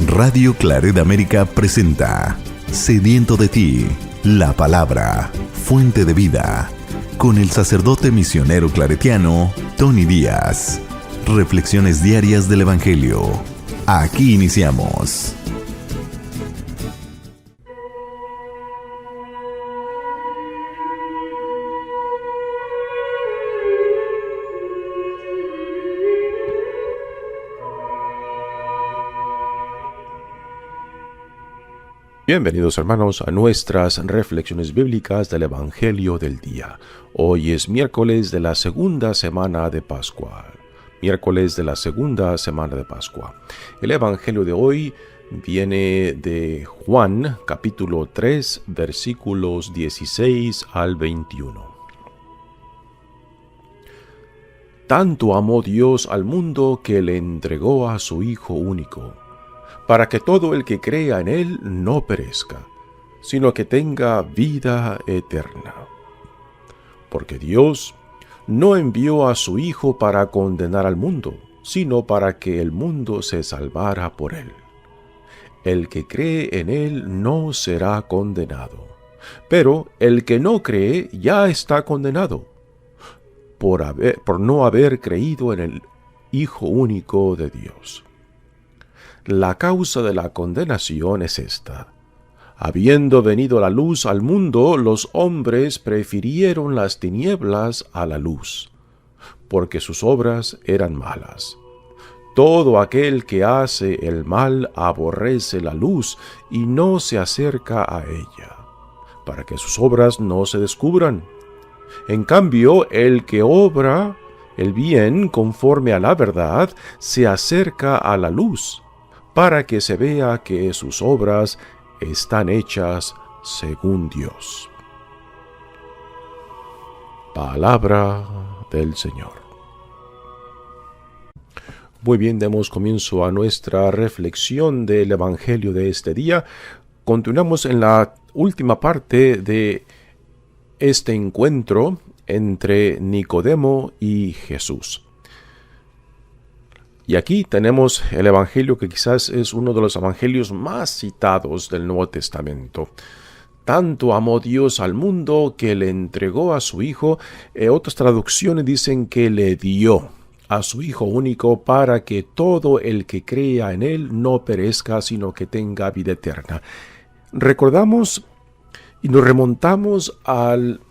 Radio Claret América presenta Sediento de ti, la palabra, fuente de vida, con el sacerdote misionero claretiano Tony Díaz. Reflexiones diarias del Evangelio. Aquí iniciamos. Bienvenidos hermanos a nuestras reflexiones bíblicas del Evangelio del día. Hoy es miércoles de la segunda semana de Pascua. El Evangelio de hoy viene de Juan, capítulo 3, versículos 16 al 21. Tanto amó Dios al mundo que le entregó a su Hijo único, para que todo el que crea en Él no perezca, sino que tenga vida eterna. Porque Dios no envió a su Hijo para condenar al mundo, sino para que el mundo se salvara por Él. El que cree en Él no será condenado, pero el que no cree ya está condenado, por no haber creído en el Hijo único de Dios. La causa de la condenación es esta: habiendo venido la luz al mundo, los hombres prefirieron las tinieblas a la luz, porque sus obras eran malas. Todo aquel que hace el mal aborrece la luz y no se acerca a ella, para que sus obras no se descubran. En cambio, el que obra el bien conforme a la verdad se acerca a la luz, para que se vea que sus obras están hechas según Dios. Palabra del Señor. Muy bien, demos comienzo a nuestra reflexión del Evangelio de este día. Continuamos en la última parte de este encuentro entre Nicodemo y Jesús. Y aquí tenemos el Evangelio que quizás es uno de los evangelios más citados del Nuevo Testamento. Tanto amó Dios al mundo que le entregó a su Hijo. Otras traducciones dicen que le dio a su Hijo único para que todo el que crea en Él no perezca, sino que tenga vida eterna. Recordamos y nos remontamos al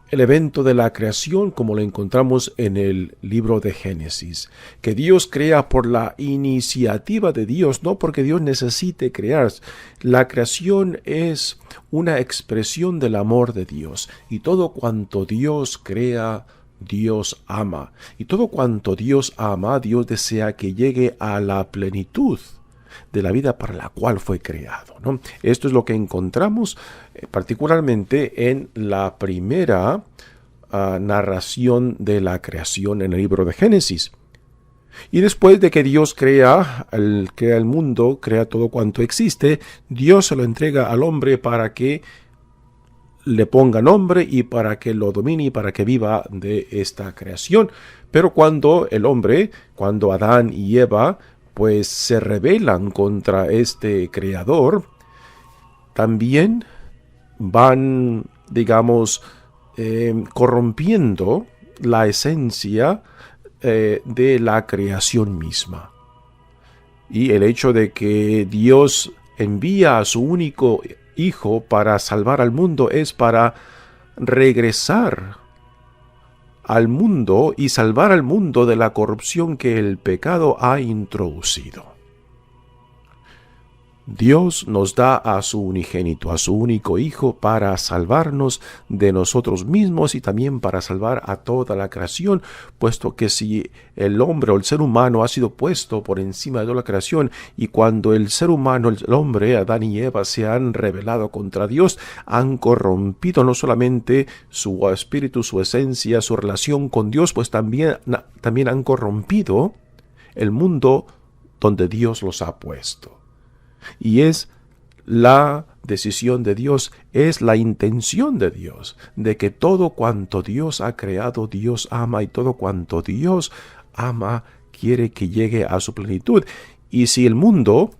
evento de la creación, como lo encontramos en el libro de Génesis, que Dios crea por la iniciativa de Dios, no porque Dios necesite crear. La creación es una expresión del amor de Dios, y todo cuanto Dios crea, Dios ama, y todo cuanto Dios ama, Dios desea que llegue a la plenitud de la vida para la cual fue creado, ¿no? Esto es lo que encontramos particularmente en la primera narración de la creación en el libro de Génesis. Y después de que Dios crea el mundo, crea todo cuanto existe, Dios se lo entrega al hombre para que le ponga nombre y para que lo domine y para que viva de esta creación. Pero cuando Adán y Eva pues se rebelan contra este creador, también van, corrompiendo la esencia de la creación misma. Y el hecho de que Dios envía a su único Hijo para salvar al mundo es para regresar al mundo y salvar al mundo de la corrupción que el pecado ha introducido. Dios nos da a su unigénito, a su único Hijo, para salvarnos de nosotros mismos y también para salvar a toda la creación, puesto que si el hombre o el ser humano ha sido puesto por encima de toda la creación, y cuando el ser humano, el hombre, Adán y Eva, se han rebelado contra Dios, han corrompido no solamente su espíritu, su esencia, su relación con Dios, pues también han corrompido el mundo donde Dios los ha puesto. Y es la decisión de Dios, es la intención de Dios, de que todo cuanto Dios ha creado, Dios ama, y todo cuanto Dios ama, quiere que llegue a su plenitud. Y si el mundo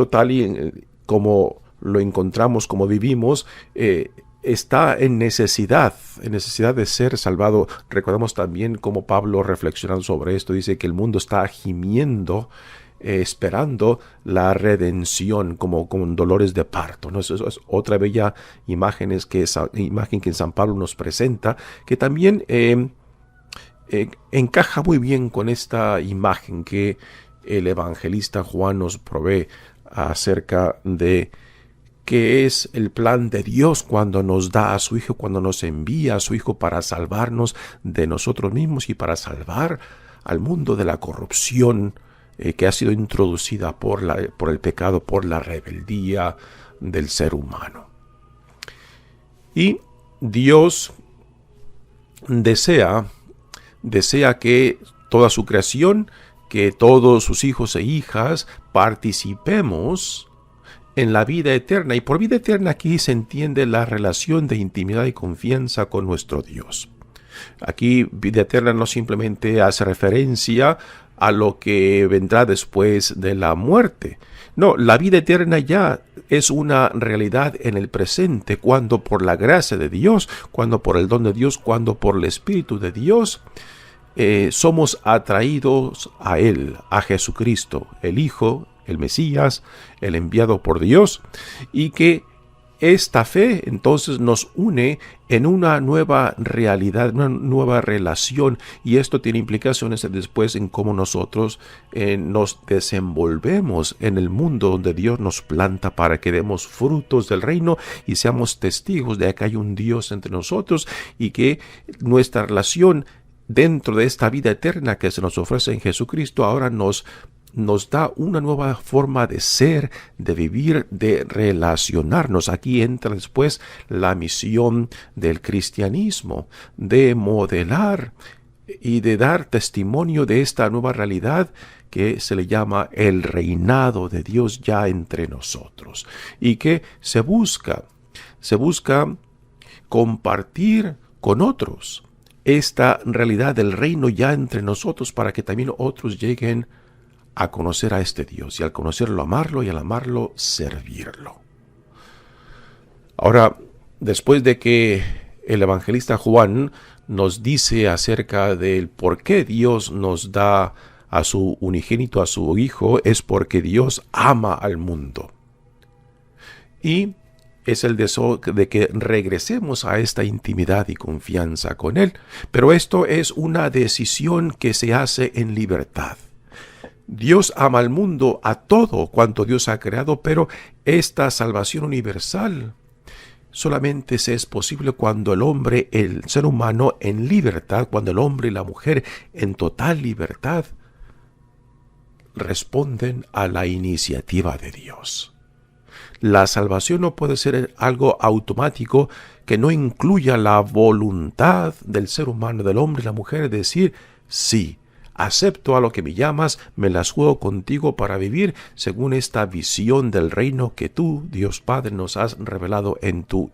tal y como lo encontramos, como vivimos, está en necesidad de ser salvado. Recordamos también cómo Pablo, reflexionando sobre esto, dice que el mundo está gimiendo, esperando la redención, como con dolores de parto, ¿no? Eso es otra bella imagen que San Pablo nos presenta, que también encaja muy bien con esta imagen que el evangelista Juan nos provee acerca de qué es el plan de Dios cuando nos da a su Hijo, cuando nos envía a su Hijo para salvarnos de nosotros mismos y para salvar al mundo de la corrupción que ha sido introducida por el pecado, por la rebeldía del ser humano. Y Dios desea que toda su creación, que todos sus hijos e hijas participemos en la vida eterna. Y por vida eterna aquí se entiende la relación de intimidad y confianza con nuestro Dios. Aquí vida eterna no simplemente hace referencia a lo que vendrá después de la muerte. No, la vida eterna ya es una realidad en el presente, cuando por la gracia de Dios, cuando por el don de Dios, cuando por el Espíritu de Dios, somos atraídos a Él, a Jesucristo, el Hijo, el Mesías, el enviado por Dios, y que esta fe entonces nos une en una nueva realidad, una nueva relación, y esto tiene implicaciones después en cómo nosotros nos desenvolvemos en el mundo donde Dios nos planta para que demos frutos del reino y seamos testigos de que hay un Dios entre nosotros y que nuestra relación dentro de esta vida eterna que se nos ofrece en Jesucristo ahora nos da una nueva forma de ser, de vivir, de relacionarnos. Aquí entra después la misión del cristianismo, de modelar y de dar testimonio de esta nueva realidad que se le llama el reinado de Dios ya entre nosotros, y que se busca compartir con otros esta realidad del reino ya entre nosotros para que también otros lleguen a conocer a este Dios, y al conocerlo amarlo, y al amarlo servirlo. Ahora, después de que el evangelista Juan nos dice acerca del por qué Dios nos da a su unigénito, a su Hijo, es porque Dios ama al mundo. Y es el deseo de que regresemos a esta intimidad y confianza con Él. Pero esto es una decisión que se hace en libertad. Dios ama al mundo, a todo cuanto Dios ha creado, pero esta salvación universal solamente se es posible cuando el hombre, el ser humano en libertad, cuando el hombre y la mujer en total libertad responden a la iniciativa de Dios. La salvación no puede ser algo automático que no incluya la voluntad del ser humano, del hombre y la mujer, de decir sí. Acepto a lo que me llamas, me las juego contigo para vivir según esta visión del reino que tú, Dios Padre, nos has revelado en tu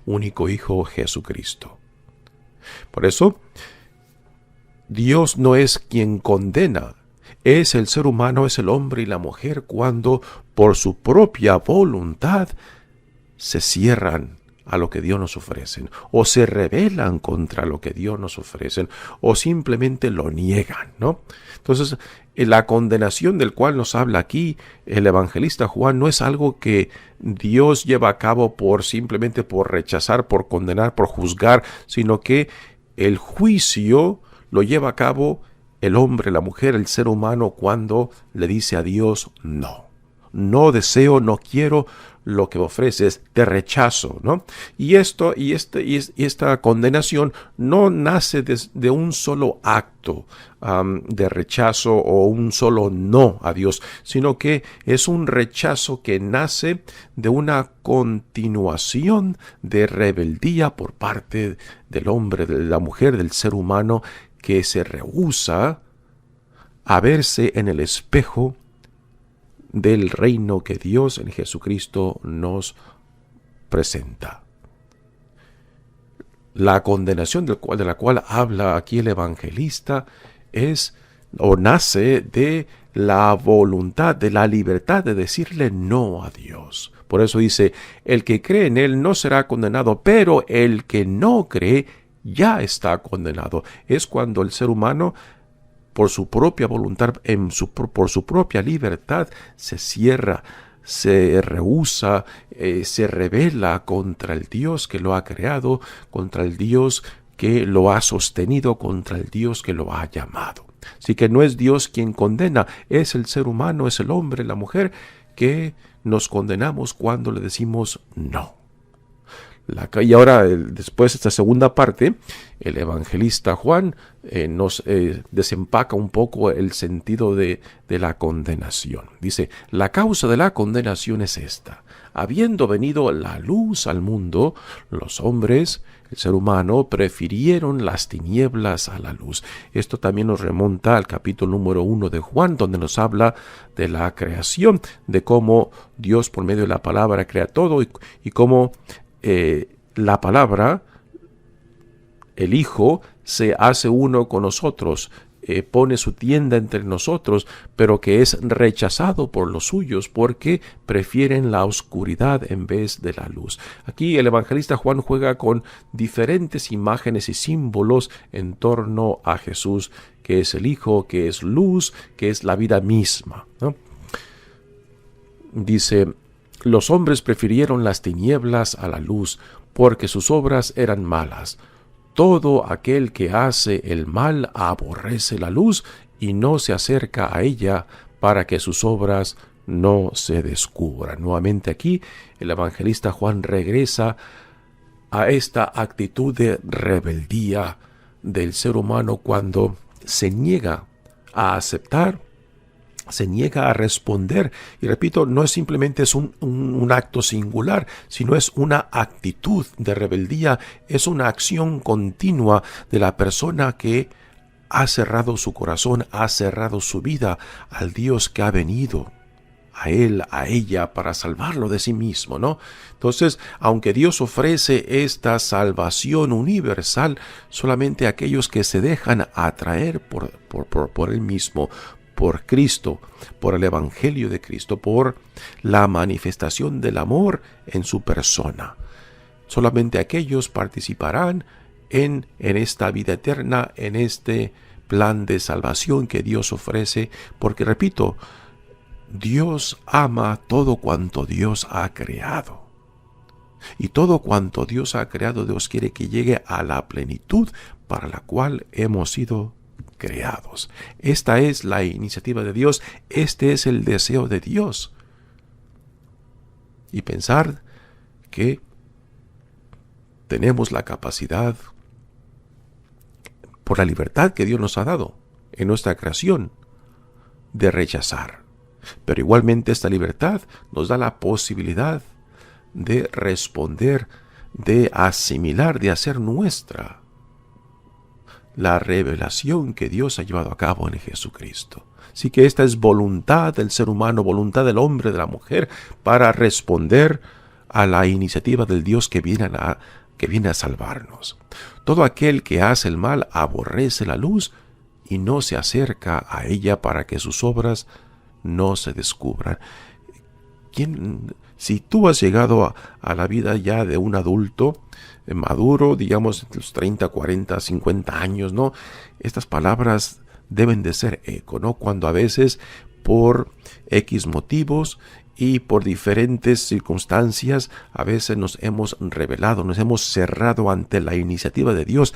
único Hijo Jesucristo. Por eso, Dios no es quien condena, es el ser humano, es el hombre y la mujer cuando por su propia voluntad se cierran a lo que Dios nos ofrece, o se rebelan contra lo que Dios nos ofrece, o simplemente lo niegan, ¿no? Entonces, la condenación del cual nos habla aquí el evangelista Juan no es algo que Dios lleva a cabo simplemente por rechazar, por condenar, por juzgar, sino que el juicio lo lleva a cabo el hombre, la mujer, el ser humano cuando le dice a Dios no. No deseo, no quiero lo que me ofreces, te rechazo, ¿no? Y esta condenación no nace de un solo acto de rechazo o un solo no a Dios, sino que es un rechazo que nace de una continuación de rebeldía por parte del hombre, de la mujer, del ser humano, que se rehúsa a verse en el espejo del reino que Dios en Jesucristo nos presenta. La condenación de la cual habla aquí el evangelista es o nace de la voluntad, de la libertad de decirle no a Dios. Por eso dice, el que cree en Él no será condenado, pero el que no cree ya está condenado. Es cuando el ser humano, por su propia voluntad, por su propia libertad, se cierra, se rehúsa, se rebela contra el Dios que lo ha creado, contra el Dios que lo ha sostenido, contra el Dios que lo ha llamado. Así que no es Dios quien condena, es el ser humano, es el hombre, la mujer, que nos condenamos cuando le decimos no. Y ahora, después de esta segunda parte, el evangelista Juan nos desempaca un poco el sentido de la condenación. Dice, la causa de la condenación es esta. Habiendo venido la luz al mundo, los hombres, el ser humano, prefirieron las tinieblas a la luz. Esto también nos remonta al capítulo número 1 de Juan, donde nos habla de la creación, de cómo Dios por medio de la palabra crea todo y cómo la palabra, el Hijo, se hace uno con nosotros, pone su tienda entre nosotros, pero que es rechazado por los suyos porque prefieren la oscuridad en vez de la luz. Aquí el evangelista Juan juega con diferentes imágenes y símbolos en torno a Jesús, que es el Hijo, que es luz, que es la vida misma, ¿no? Dice, los hombres prefirieron las tinieblas a la luz, porque sus obras eran malas. Todo aquel que hace el mal aborrece la luz y no se acerca a ella para que sus obras no se descubran. Nuevamente aquí el evangelista Juan regresa a esta actitud de rebeldía del ser humano cuando se niega a aceptar, se niega a responder. Y repito, no es simplemente un acto singular, sino es una actitud de rebeldía, es una acción continua de la persona que ha cerrado su corazón, ha cerrado su vida al Dios que ha venido a él, a ella, para salvarlo de sí mismo, ¿no? Entonces, aunque Dios ofrece esta salvación universal, solamente aquellos que se dejan atraer por Él mismo, por Cristo, por el Evangelio de Cristo, por la manifestación del amor en su persona. Solamente aquellos participarán en esta vida eterna, en este plan de salvación que Dios ofrece, porque repito, Dios ama todo cuanto Dios ha creado. Y todo cuanto Dios ha creado, Dios quiere que llegue a la plenitud para la cual hemos sido creados. Esta es la iniciativa de Dios, este es el deseo de Dios. Y pensar que tenemos la capacidad, por la libertad que Dios nos ha dado en nuestra creación, de rechazar. Pero igualmente esta libertad nos da la posibilidad de responder, de asimilar, de hacer nuestra la revelación que Dios ha llevado a cabo en Jesucristo. Así que esta es voluntad del ser humano, voluntad del hombre, de la mujer, para responder a la iniciativa del Dios que viene a salvarnos. Todo aquel que hace el mal aborrece la luz y no se acerca a ella para que sus obras no se descubran. Si tú has llegado a la vida ya de un adulto maduro, digamos entre los 30, 40, 50 años, ¿no? Estas palabras deben de ser eco, ¿no? Cuando a veces por X motivos y por diferentes circunstancias, a veces nos hemos rebelado, nos hemos cerrado ante la iniciativa de Dios,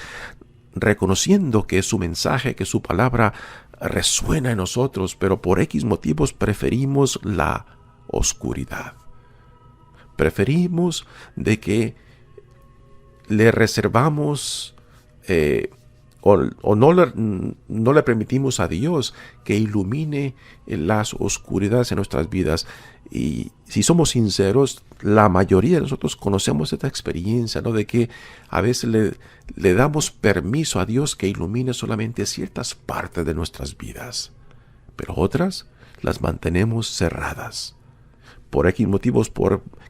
reconociendo que su mensaje, que su palabra resuena en nosotros, pero por X motivos preferimos la oscuridad. Preferimos de que le reservamos o no le permitimos a Dios que ilumine las oscuridades en nuestras vidas. Y si somos sinceros, la mayoría de nosotros conocemos esta experiencia, ¿no? De que a veces le damos permiso a Dios que ilumine solamente ciertas partes de nuestras vidas, pero otras las mantenemos cerradas. Por X motivos,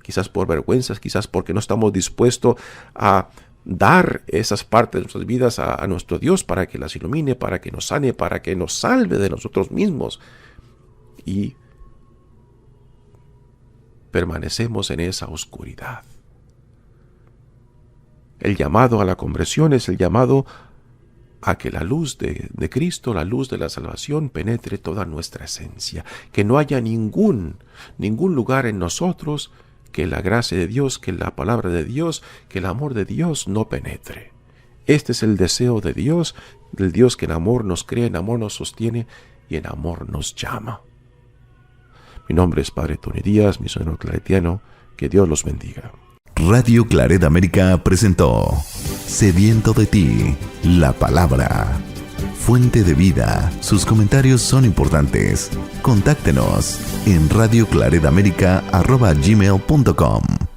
quizás por vergüenzas, quizás porque no estamos dispuestos a dar esas partes de nuestras vidas a nuestro Dios para que las ilumine, para que nos sane, para que nos salve de nosotros mismos. Y permanecemos en esa oscuridad. El llamado a la conversión es el llamado a que la luz de Cristo, la luz de la salvación, penetre toda nuestra esencia. Que no haya ningún lugar en nosotros que la gracia de Dios, que la palabra de Dios, que el amor de Dios no penetre. Este es el deseo de Dios, del Dios que en amor nos crea, en amor nos sostiene y en amor nos llama. Mi nombre es Padre Tony Díaz, misionero claretiano. Que Dios los bendiga. Radio Claret América presentó Sediento de ti, la palabra. Fuente de vida. Sus comentarios son importantes. Contáctenos en radioclaretamerica@gmail.com.